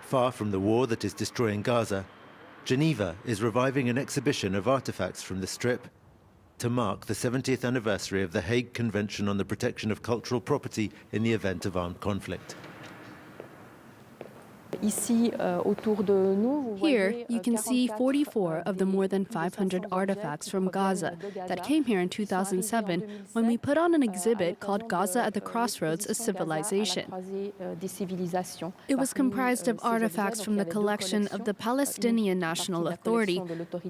Far from the war that is destroying Gaza, Geneva is reviving an exhibition of artifacts from the Strip to mark the 70th anniversary of the Hague Convention on the Protection of Cultural Property in the event of armed conflict. Here, you can see 44 of the more than 500 artifacts from Gaza that came here in 2007 when we put on an exhibit called Gaza at the Crossroads, a Civilization. It was comprised of artifacts from the collection of the Palestinian National Authority,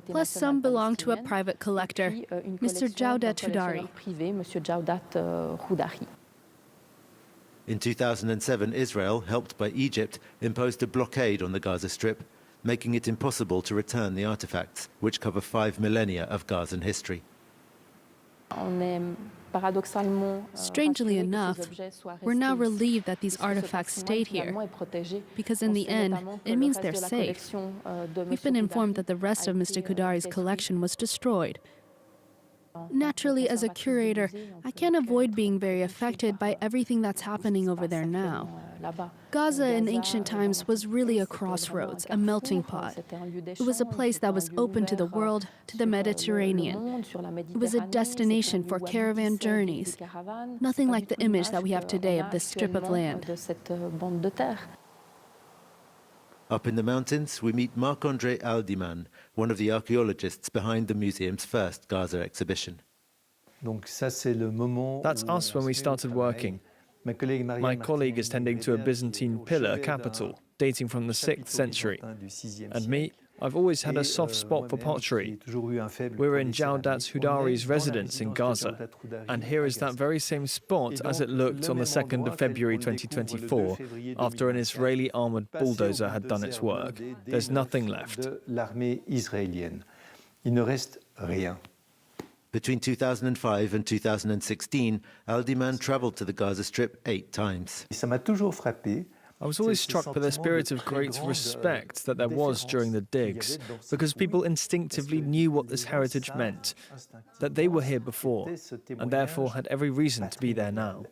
plus some belonged to a private collector, Mr. Jaudet Hudari. In 2007, Israel, helped by Egypt, imposed a blockade on the Gaza Strip, making it impossible to return the artifacts, which cover 5 millennia of Gazan history. Strangely enough, we're now relieved that these artifacts stayed here, because in the end, it means they're safe. We've been informed that the rest of Mr. Hudari's collection was destroyed. Naturally, as a curator, I can't avoid being very affected by everything that's happening over there now. Gaza in ancient times was really a crossroads, a melting pot. It was a place that was open to the world, to the Mediterranean. It was a destination for caravan journeys. Nothing like the image that we have today of this strip of land. Up in the mountains, we meet Marc-André Aldiman, one of the archaeologists behind the museum's first Gaza exhibition. That's us when we started working. My colleague is tending to a Byzantine pillar capital dating from the 6th century. And me, I've always had a soft spot for pottery. We're in Jaudet Hudari's residence in Gaza, and here is that very same spot as it looked on the 2nd of February 2024, after an Israeli armored bulldozer had done its work. There's nothing left. Between 2005 and 2016, Aldiman traveled to the Gaza Strip 8 times. I was always struck by the spirit of great respect that there was during the digs, because people instinctively knew what this heritage meant, that they were here before, and therefore had every reason to be there now.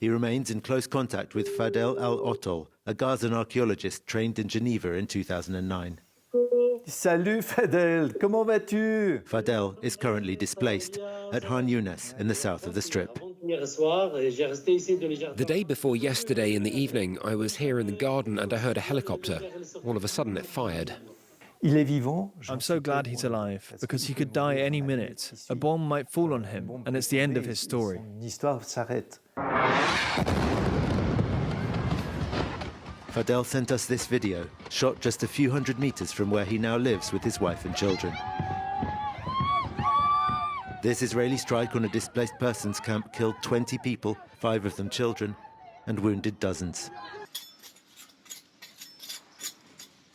He remains in close contact with Fadel Al-Ottol, a Gazan archaeologist trained in Geneva in 2009. Salut Fadel, comment vas-tu? Fadel is currently displaced at Han Younes in the south of the Strip. The day before yesterday in the evening, I was here in the garden and I heard a helicopter. All of a sudden it fired. I'm so glad he's alive, because he could die any minute. A bomb might fall on him, and it's the end of his story. Fadel sent us this video, shot just a few hundred meters from where he now lives with his wife and children. This Israeli strike on a displaced persons camp killed 20 people, 5 of them children, and wounded dozens.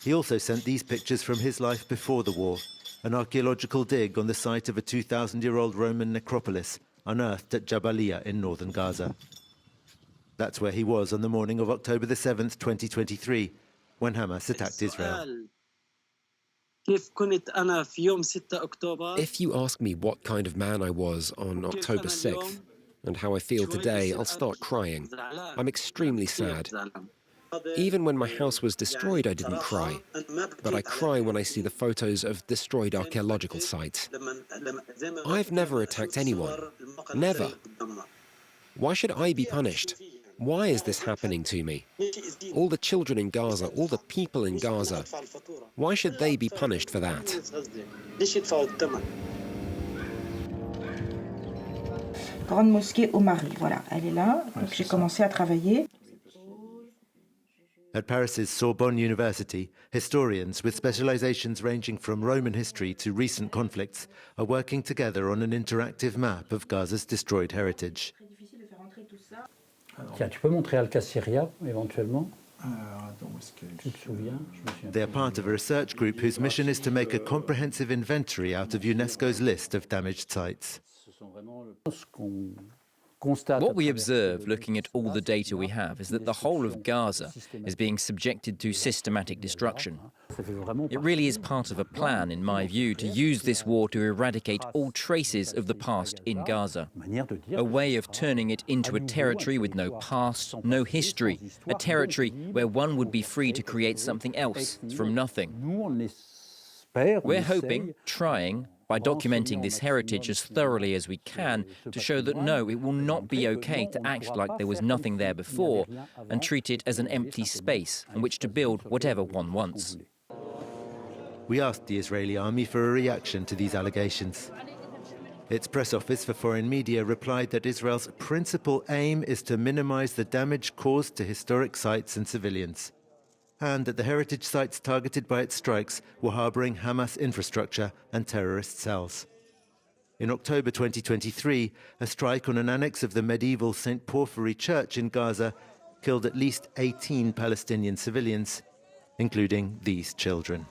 He also sent these pictures from his life before the war, an archaeological dig on the site of a 2,000-year-old Roman necropolis unearthed at Jabalia in northern Gaza. That's where he was on the morning of October the 7th, 2023, when Hamas attacked Israel. If you ask me what kind of man I was on October 6th and how I feel today, I'll start crying. I'm extremely sad. Even when my house was destroyed, I didn't cry. But I cry when I see the photos of destroyed archaeological sites. I've never attacked anyone. Never. Why should I be punished? Why is this happening to me? All the children in Gaza, all the people in Gaza, why should they be punished for that? Grande mosquée au Mari, voilà, elle est là. Donc j'ai commencé à travailler. At Paris's Sorbonne University, historians with specializations ranging from Roman history to recent conflicts are working together on an interactive map of Gaza's destroyed heritage. Tiens, tu peux montrer Al-Qassiria, éventuellement? Tu te souviens? They are part of a research group whose mission is to make a comprehensive inventory out of UNESCO's list of damaged sites. What we observe, looking at all the data we have, is that the whole of Gaza is being subjected to systematic destruction. It really is part of a plan, in my view, to use this war to eradicate all traces of the past in Gaza. A way of turning it into a territory with no past, no history, a territory where one would be free to create something else from nothing. We're hoping, trying, by documenting this heritage as thoroughly as we can, to show that no, it will not be okay to act like there was nothing there before and treat it as an empty space on which to build whatever one wants. We asked the Israeli army for a reaction to these allegations. Its press office for foreign media replied that Israel's principal aim is to minimize the damage caused to historic sites and civilians, and that the heritage sites targeted by its strikes were harboring Hamas infrastructure and terrorist cells. In October 2023, a strike on an annex of the medieval St. Porphyry Church in Gaza killed at least 18 Palestinian civilians, including these children.